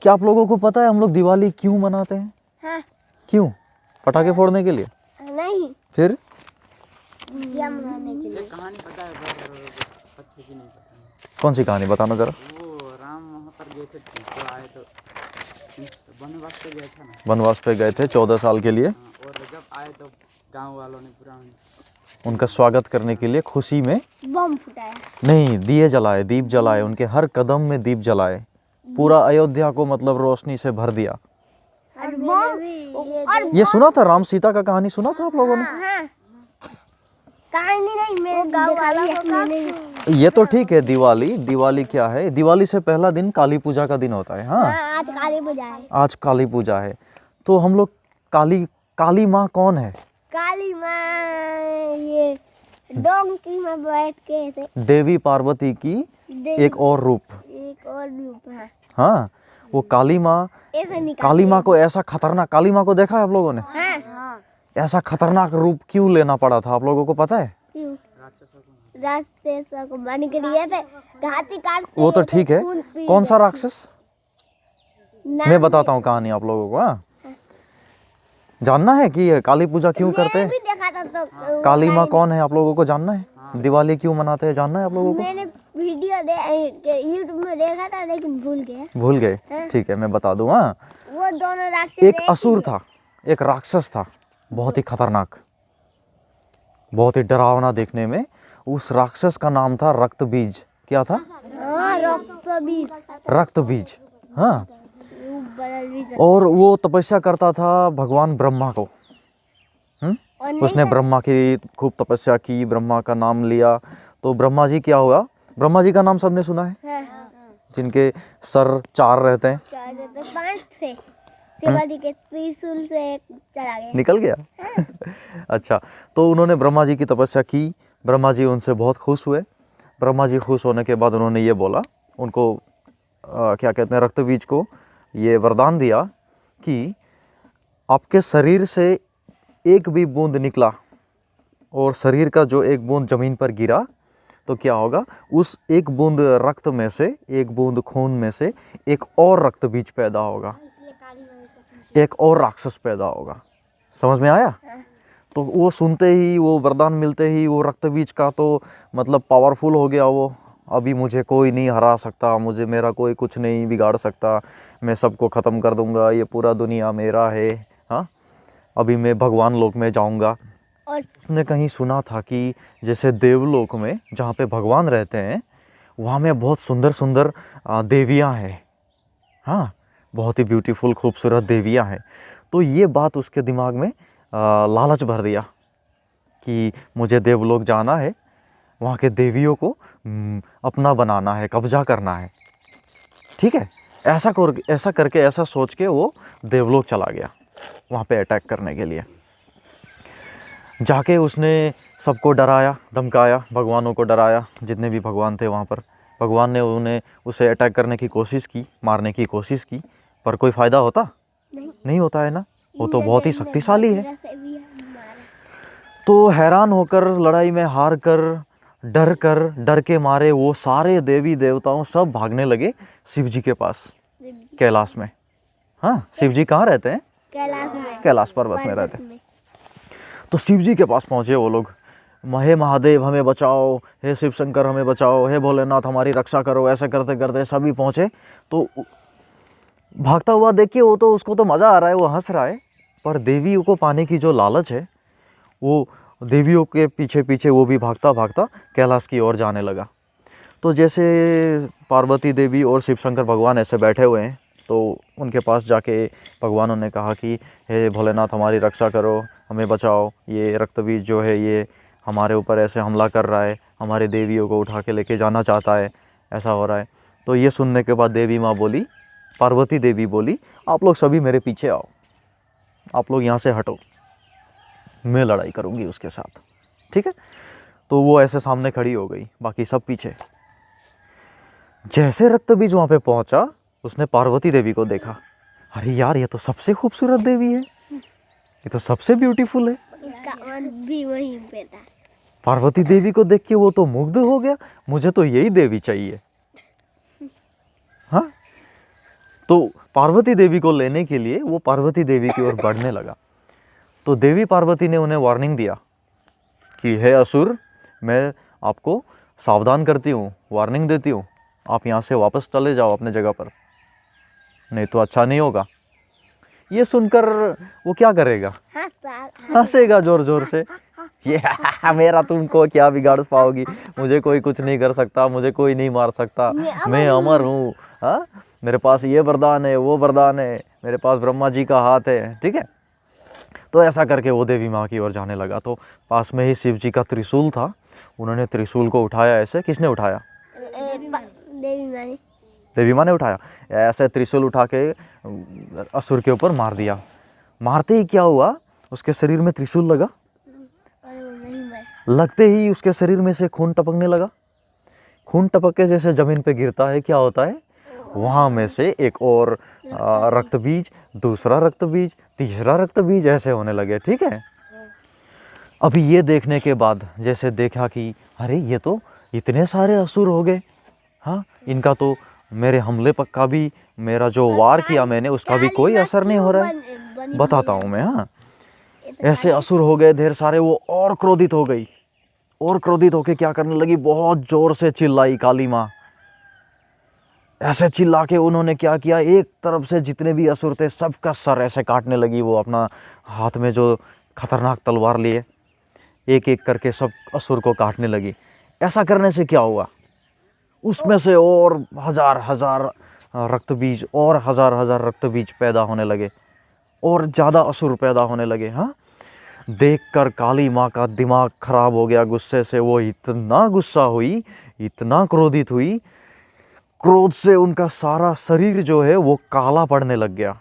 क्या आप लोगों को पता है हम लोग दिवाली क्यों मनाते हैं? हाँ। क्यों? पटाखे फोड़ने के लिए? नहीं, फिर? खुशियाँ मनाने के लिए। कहानी पता है पर अच्छे की नहीं पता है। कौन सी कहानी बताना जरा। वो राम वहाँ पर गए थे तो आए तो वनवास पे गए थे ना। वनवास पे गए थे 14 साल के लिए। हाँ, और जब आए तो गांव वालों ने पूरा उनका स्वागत करने के लिए खुशी में बम फुटाया। नहीं, दिए जलाए, दीप जलाए, उनके हर कदम में दीप जलाए, पूरा अयोध्या को मतलब रोशनी से भर दिया। और बम ये सुना था राम सीता का कहानी, सुना था आप लोगों ने? हाँ। कहानी नहीं, मेरे गाँव वालों को मैंने। ये तो ठीक है। दिवाली क्या है? दिवाली से पहला दिन काली पूजा का दिन होता है। हाँ, आज काली पूजा है। आज काली पूजा है। तो हम लोग काली माँ कौन है? काली माँ ये डोंकी में बैठ के ऐसे देवी पार्वती की एक और रूप। है। हाँ, वो काली माँ, ऐसे निकाल काली माँ को ऐसा खतरनाक, काली माँ को देखा है आप लोगों ने? हाँ। ऐसा खतरनाक रूप क्यों लेना पड़ा था आप लोगों को पता है? क्यों? राक्षसों को मारने के लिए ऐसे हाथी काटते। वो तो ठीक है। खून पी कौन सा राक्षस? नाम मैं बताता हूँ कहानी आप लोगों को। हाँ, जानना है कि ये काली पूजा क्यों करते मैंने हैं? भी देखा था तो काली माँ कौन है आप लोगों को जानना है? दिवाली क्यों मनाते हैं जानना है आप लोगों को? मैंने वीडियो यूट्यूब में देखा था लेकिन भूल गया। भूल गए? ठीक है, मैं बता दूँ। हाँ, वो दोनों राक्षस एक असुर था, एक राक्षस था, बहुत ही खतरनाक, बहुत ही डरावना देखने में। उस राक्षस का नाम था रक्त बीज। क्या था? रक्त बीज। हाँ, और वो तपस्या करता था भगवान ब्रह्मा को। उसने ब्रह्मा की खूब तपस्या की, ब्रह्मा का नाम लिया तो ब्रह्मा जी क्या हुआ? ब्रह्मा जी का नाम सबने सुना है? जिनके सर 4 रहते हैं। 5 थे। शिवाजी के त्रिशूल से चला गया, निकल गया। अच्छा, तो उन्होंने ब्रह्मा जी की तपस्या की। ब्रह्मा जी उनसे बहुत खुश हुए। ब्रह्मा जी खुश होने के बाद उन्होंने ये बोला, उनको क्या कहते हैं, रक्तबीज को ये वरदान दिया कि आपके शरीर से एक भी बूंद निकला और शरीर का जो एक बूंद जमीन पर गिरा तो क्या होगा? उस एक बूंद रक्त में से, एक बूंद खून में से एक और रक्त बीज पैदा होगा, एक और राक्षस पैदा होगा। समझ में आया? तो वो सुनते ही, वो वरदान मिलते ही वो रक्त बीज का तो मतलब पावरफुल हो गया वो। अभी मुझे कोई नहीं हरा सकता, मुझे मेरा कोई कुछ नहीं बिगाड़ सकता, मैं सबको ख़त्म कर दूंगा, ये पूरा दुनिया मेरा है। हाँ, अभी मैं भगवान लोक में जाऊंगा। और उसने कहीं सुना था कि जैसे देवलोक में जहाँ पे भगवान रहते हैं वहाँ में बहुत सुंदर सुंदर देवियाँ हैं। हाँ, बहुत ही ब्यूटीफुल खूबसूरत देवियाँ हैं। तो ये बात उसके दिमाग में लालच भर दिया कि मुझे देवलोक जाना है, वहाँ के देवियों को अपना बनाना है, कब्जा करना है। ठीक है, ऐसा करके, ऐसा सोच के वो देवलोक चला गया वहाँ पे अटैक करने के लिए। जाके उसने सबको डराया, धमकाया, भगवानों को डराया, जितने भी भगवान थे वहाँ पर। भगवान ने उसे अटैक करने की कोशिश की, मारने की कोशिश की, पर कोई फ़ायदा होता नहीं होता है ना, वो तो बहुत ही शक्तिशाली है। तो हैरान होकर, लड़ाई में हार कर, डर के मारे वो सारे देवी देवताओं सब भागने लगे शिव जी के पास, कैलाश में। हाँ, शिव जी कहाँ रहते हैं? कैलाश पर्वत में रहते हैं। तो शिव जी के पास पहुँचे वो लोग, हे महादेव हमें बचाओ, हे शिव शंकर हमें बचाओ, हे भोलेनाथ हमारी रक्षा करो। ऐसे करते करते सभी पहुँचे। तो भागता हुआ देख के वो तो, उसको तो मज़ा आ रहा है, वो हंस रहा है, पर देवियों को पाने की जो लालच है, वो देवियों के पीछे पीछे वो भी भागता भागता कैलाश की ओर जाने लगा। तो जैसे पार्वती देवी और शिव शंकर भगवान ऐसे बैठे हुए हैं, तो उनके पास जाके भगवानों ने कहा कि हे भोलेनाथ हमारी रक्षा करो, हमें बचाओ, ये रक्तबीज जो है ये हमारे ऊपर ऐसे हमला कर रहा है, हमारे देवियों को उठा के लेके जाना चाहता है, ऐसा हो रहा है। तो ये सुनने के बाद देवी माँ बोली, पार्वती देवी बोली, आप लोग सभी मेरे पीछे आओ, आप लोग यहाँ से हटो, मैं लड़ाई करूँगी उसके साथ। ठीक है, तो वो ऐसे सामने खड़ी हो गई, बाकी सब पीछे। जैसे रक्तबीज वहाँ पे पहुँचा, उसने पार्वती देवी को देखा, अरे यार ये तो सबसे खूबसूरत देवी है, ये तो सबसे ब्यूटीफुल है। इसका मन भी वहीं पे था। पार्वती देवी को देख के वो तो मुग्ध हो गया, मुझे तो यही देवी चाहिए। हाँ, तो पार्वती देवी को लेने के लिए वो पार्वती देवी की ओर बढ़ने लगा। तो देवी पार्वती ने उन्हें वार्निंग दिया कि हे असुर, मैं आपको सावधान करती हूँ, वार्निंग देती हूँ, आप यहाँ से वापस चले जाओ अपने जगह पर, नहीं तो अच्छा नहीं होगा। ये सुनकर वो क्या करेगा? हंसेगा जोर जोर से, ये मेरा तुमको क्या बिगाड़ पाओगी, मुझे कोई कुछ नहीं कर सकता, मुझे कोई नहीं मार सकता, मैं अमर हूँ, हाँ, मेरे पास ये वरदान है, वो वरदान है, मेरे पास ब्रह्मा जी का हाथ है, ठीक है। तो ऐसा करके वो देवी माँ की ओर जाने लगा। तो पास में ही शिव जी का त्रिशूल था, उन्होंने त्रिशूल को उठाया। ऐसे किसने उठाया? देवी माँ ने। देवी माँ ने उठाया। ऐसे त्रिशूल उठा के असुर के ऊपर मार दिया। मारते ही क्या हुआ, उसके शरीर में त्रिशूल लगा, और वो नहीं मरा। लगते ही उसके शरीर में से खून टपकने लगा। खून टपक के जैसे जमीन पे गिरता है, क्या होता है, वहाँ में से एक और रक्त बीज, दूसरा रक्त बीज, तीसरा रक्त बीज ऐसे होने लगे, ठीक है। अभी ये देखने के बाद जैसे देखा कि अरे ये तो इतने सारे असुर हो गए, हाँ, इनका तो मेरे हमले पर का भी, मेरा जो वार किया मैंने उसका भी कोई असर नहीं हो रहा है। बताता हूँ मैं, हाँ। ऐसे असुर हो गए ढेर सारे। वो और क्रोधित हो गई, और क्रोधित होके क्या करने लगी, बहुत जोर से चिल्लाई काली माँ। ऐसे चिल्ला के उन्होंने क्या किया, एक तरफ से जितने भी असुर थे सबका सर ऐसे काटने लगी। वो अपना हाथ में जो खतरनाक तलवार लिए एक एक करके सब असुर को काटने लगी। ऐसा करने से क्या हुआ, उसमें से और हजार हजार रक्त बीज और हजार रक्त बीज पैदा होने लगे और ज़्यादा असुर पैदा होने लगे। हाँ, देखकर काली माँ का दिमाग खराब हो गया गुस्से से। वो इतना गुस्सा हुई, इतना क्रोधित हुई, क्रोध से उनका सारा शरीर जो है वो काला पड़ने लग गया।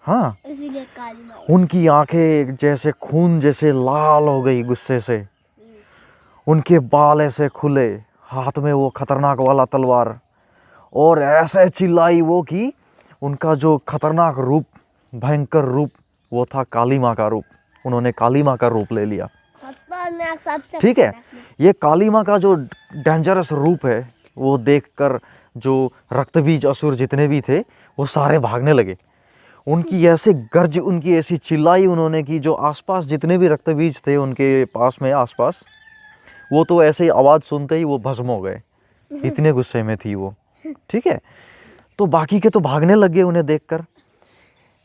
हाँ, इसीलिए काली माँ। उनकी आंखें जैसे खून जैसे लाल हो गई गुस्से से, उनके बाल ऐसे खुले, हाथ में वो खतरनाक वाला तलवार, और ऐसे चिल्लाई वो कि उनका जो खतरनाक रूप, भयंकर रूप, वो था काली माँ का रूप। उन्होंने काली माँ का रूप ले लिया, खतरनाक सबसे। ठीक है। ये काली माँ का जो डेंजरस रूप है वो देखकर जो रक्तबीज असुर जितने भी थे वो सारे भागने लगे। उनकी ऐसे गर्ज, उनकी ऐसी चिल्लाई उन्होंने की, जो आसपास जितने भी रक्तबीज थे उनके पास में आसपास, वो तो ऐसे ही आवाज़ सुनते ही वो भस्म हो गए, इतने गुस्से में थी वो, ठीक है। तो बाकी के तो भागने लगे उन्हें देखकर।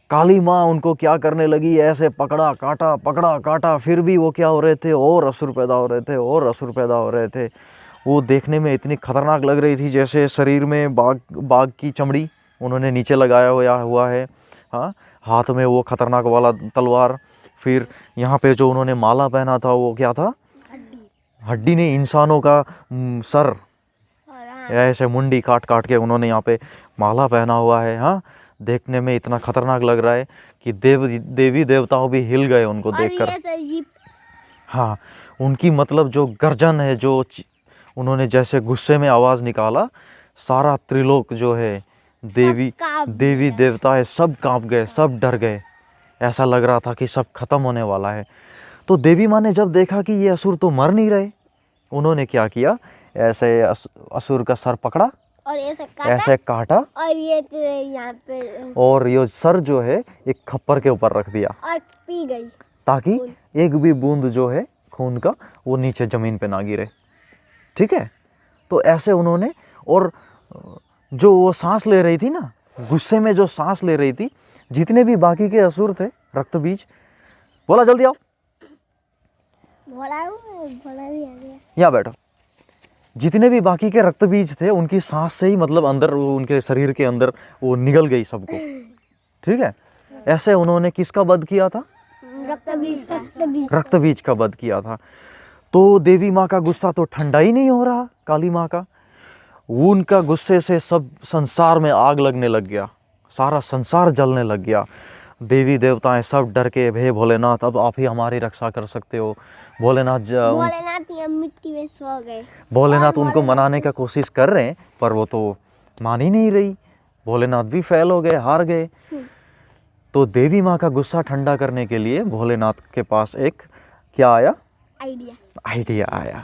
काली माँ उनको क्या करने लगी, ऐसे पकड़ा काटा, फिर भी वो क्या हो रहे थे, और असुर पैदा हो रहे थे, और असुर पैदा हो रहे थे। वो देखने में इतनी खतरनाक लग रही थी जैसे शरीर में बाघ की चमड़ी उन्होंने नीचे लगाया हुआ है। हाँ, हाथ में वो खतरनाक वाला तलवार, फिर यहाँ पे जो उन्होंने माला पहना था वो क्या था, हड्डी ने इंसानों का सर, ऐसे मुंडी काट के उन्होंने यहाँ पे माला पहना हुआ है। हाँ, देखने में इतना खतरनाक लग रहा है कि देवी देवताओं भी हिल गए उनको देखकर। हाँ, उनकी मतलब जो गर्जन है, जो उन्होंने जैसे गुस्से में आवाज़ निकाला, सारा त्रिलोक जो है, देवी देवता है, सब कांप गए, सब डर गए। ऐसा लग रहा था कि सब खत्म होने वाला है। तो देवी माँ ने जब देखा कि ये असुर तो मर नहीं रहे, उन्होंने क्या किया, ऐसे असुर का सर पकड़ा और ऐसे काटा, और ये यहाँ पे, और ये सर जो है एक खप्पर के ऊपर रख दिया, और पी गई, ताकि एक भी बूंद जो है खून का वो नीचे ज़मीन पे ना गिरे, ठीक है। तो ऐसे उन्होंने, और जो वो सांस ले रही थी ना, गुस्से में जो सांस ले रही थी, जितने भी बाकी के असुर थे रक्तबीज, बोला जल्दी आओ, भोला भी आ गया। यहाँ बैठो। जितने भी बाकी के रक्तबीज थे उनकी सांस से ही मतलब अंदर, उनके शरीर के अंदर वो निगल गई सबको, ठीक है। ऐसे उन्होंने किसका वध किया था, रक्तबीज का वध किया था। तो देवी माँ का गुस्सा तो ठंडा ही नहीं हो रहा, काली माँ का, उनका गुस्से से सब संसार में आग लगने लग गया, सारा संसार जलने लग गया। देवी देवताएं सब डर के, हे भोलेनाथ अब आप ही हमारी रक्षा कर सकते हो। भोलेनाथ मिट्टी में सो गए। भोलेनाथ उनको मनाने का कोशिश कर रहे हैं, पर वो तो मान ही नहीं रही। भोलेनाथ भी फेल हो गए, हार गए। तो देवी माँ का गुस्सा ठंडा करने के लिए भोलेनाथ के पास एक क्या आया, आइडिया आया।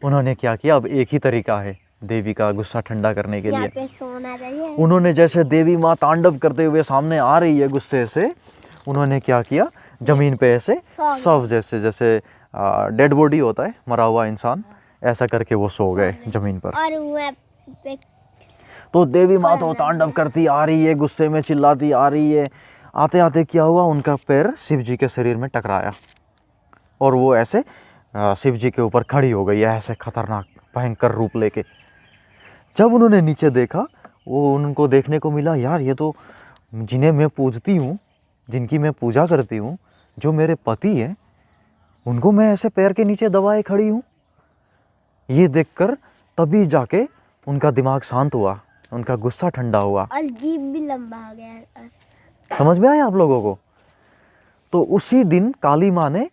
उन्होंने क्या किया, अब एक ही तरीका है, देवी का गुस्सा ठंडा करने के यहाँ लिए। पे सोना चाहिए। उन्होंने जैसे देवी माँ तांडव करते हुए सामने आ रही है गुस्से से, उन्होंने क्या किया, जमीन पे ऐसे सो सब जैसे जैसे डेड बॉडी होता है, मरा हुआ इंसान, ऐसा करके वो सो गए जमीन पर। और वहाँ पे तो देवी माँ तो तांडव करती आ रही है, गुस्से में चिल्लाती आ रही है। आते आते क्या हुआ, उनका पैर शिव जी के शरीर में टकराया और वो ऐसे शिव जी के ऊपर खड़ी हो गई, ऐसे खतरनाक भयंकर रूप लेके। जब उन्होंने नीचे देखा, वो उनको देखने को मिला, यार ये तो जिन्हें मैं पूजती हूँ, जिनकी मैं पूजा करती हूँ, जो मेरे पति हैं, उनको मैं ऐसे पैर के नीचे दबाए खड़ी हूँ। ये देखकर तभी जाके उनका दिमाग शांत हुआ, उनका गुस्सा ठंडा हुआ। और जीभ भी लंबा हो गया। समझ में आया आप लोगों को? तो उसी दिन काली माँ ने,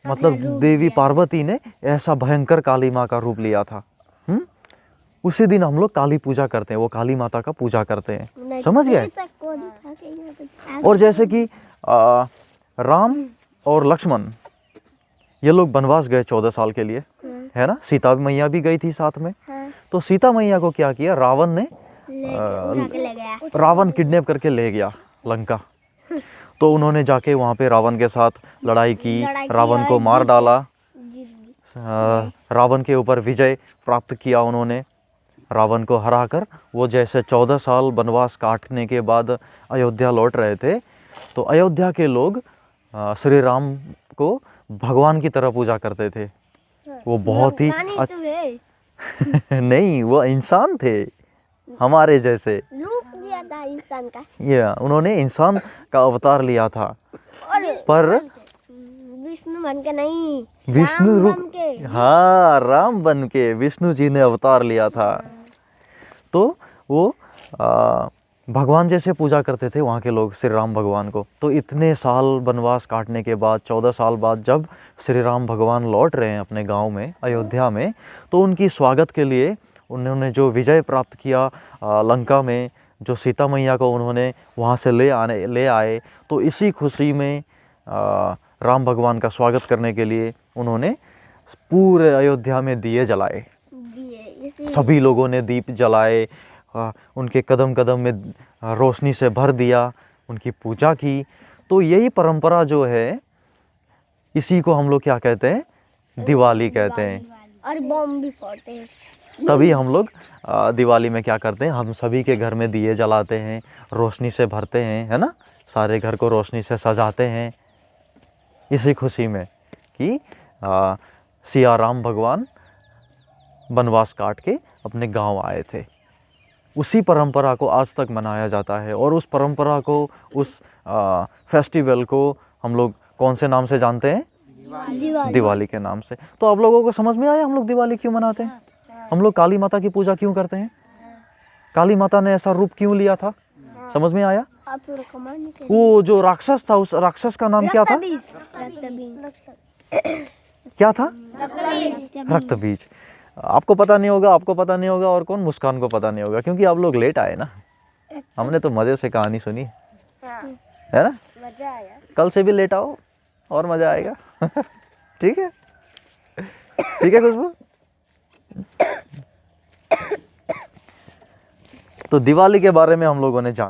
मतलब देवी पार्वती ने ऐसा भयंकर काली माँ का रूप लिया था। उसी दिन हम लोग काली पूजा करते हैं, वो काली माता का पूजा करते हैं। समझ गए? और जैसे कि राम और लक्ष्मण, ये लोग वनवास गए 14 साल के लिए, है ना। सीता मैया भी गई थी साथ में। तो सीता मैया को क्या किया, रावण ने ले गया। रावण किडनैप करके ले गया लंका। तो उन्होंने जाके वहाँ पे रावण के साथ लड़ाई की, रावण को मार डाला, रावण के ऊपर विजय प्राप्त किया उन्होंने। रावण को हराकर वो जैसे 14 साल वनवास काटने के बाद अयोध्या लौट रहे थे, तो अयोध्या के लोग श्री राम को भगवान की तरह पूजा करते थे। वो बहुत ही नहीं, वो इंसान थे हमारे जैसे, रूप दिया था इंसान का। ये उन्होंने इंसान का अवतार लिया था। पर विष्णु बन के नहीं, विष्णु राम रूप, बन के। हाँ, राम बन के विष्णु जी ने अवतार लिया था। तो वो भगवान जैसे पूजा करते थे वहाँ के लोग श्री राम भगवान को। तो इतने साल वनवास काटने के बाद, 14 साल बाद जब श्री राम भगवान लौट रहे हैं अपने गांव में, अयोध्या में, तो उनकी स्वागत के लिए उन्होंने जो विजय प्राप्त किया लंका में, जो सीता मैया को उन्होंने वहाँ से ले आए, तो इसी खुशी में राम भगवान का स्वागत करने के लिए उन्होंने पूरे अयोध्या में दिए जलाए। सभी लोगों ने दीप जलाए, उनके कदम कदम में रोशनी से भर दिया, उनकी पूजा की। तो यही परंपरा जो है, इसी को हम लोग क्या कहते हैं, दिवाली कहते हैं। और बम भी फोड़ते हैं। तभी हम लोग दिवाली में क्या करते हैं, हम सभी के घर में दिए जलाते हैं, रोशनी से भरते हैं, है ना। सारे घर को रोशनी से सजाते हैं, इसी खुशी में कि सिया राम भगवान वनवास काट के अपने गांव आए थे। उसी परंपरा को आज तक मनाया जाता है। और उस परंपरा को, उस फेस्टिवल को हम लोग कौन से नाम से जानते हैं? दिवाली के नाम से। तो आप लोगों को समझ में आया हम लोग दिवाली क्यों मनाते हैं? हम लोग काली माता की पूजा क्यों करते हैं? काली माता ने ऐसा रूप क्यों लिया था? समझ में आया? वो जो राक्षस था, उस राक्षस का नाम क्या था? क्या था? रक्त बीज। आपको पता नहीं होगा, आपको पता नहीं होगा, और कौन? मुस्कान को पता नहीं होगा, क्योंकि आप लोग लेट आए ना। हमने तो मजे से कहानी सुनी, है ना। मजा आया। कल से भी लेट आओ और मजा आएगा। ठीक है, ठीक है खुशबू। तो दिवाली के बारे में हम लोगों ने जाना।